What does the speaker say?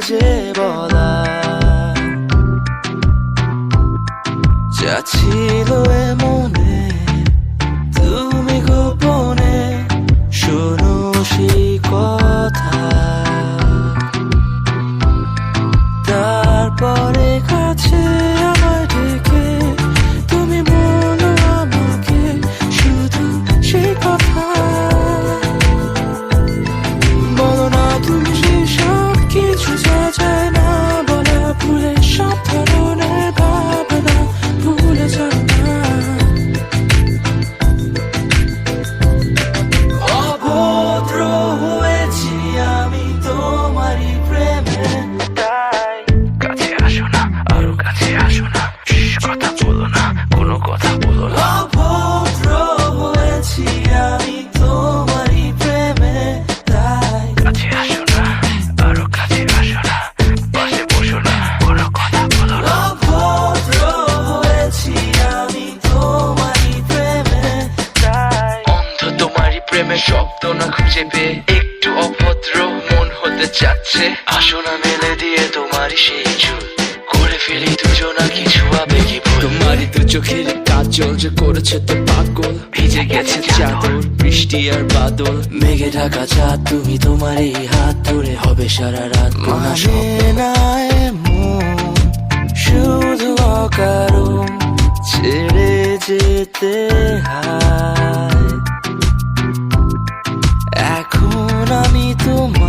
যে বলা, যা ছিল এ মনে তুমি গোপনে শোনো সেই কথা। তারপরে কাছে আমায় ডেকে তুমি বলো আমাকে শুধু সেই কথা। বলো না তুমি সেই সব কিছু যা যায় না বলা, ভুলে সব ধরনের ভাবনা ভুলে যাও না। অভদ্র হয়েছি আমি তোমারই প্রেমে, তাই কাছে আসো না, আরো কাছে আসো না, কথা বলো না, কোনো কথা বলো না। অভদ্র হয়েছি আমি তোমারই প্রেমে, তাই কাছে আসো না, আরো কাছে আসো না, পাশে বসো না, কোনো কথা বলো না। অভদ্র হয়েছি আমি তোমারই প্রেমে, তাই অন্ধ তোমারই প্রেমে শব্দ না খুঁজে পেয়ে একটু অভদ্র মন হতে চাচ্ছে। আসো না মেলে দিয়ে তোমারই সেই চুল, করে ফেলি দুজনা কিছু আবেগী ভুল। তোমারই দু চোখের কাজল যে করেছে তো পাগল, ভিজে গেছে চাদর বৃষ্টি আর বাদল, মেঘে ঢাকা চাঁদ তুমি তোমারই হাত ধরে হবে সারা রাত। মানে না এ মন শুধু অকারণ ছেড়ে যেতে হয়। এখন আমি তোমার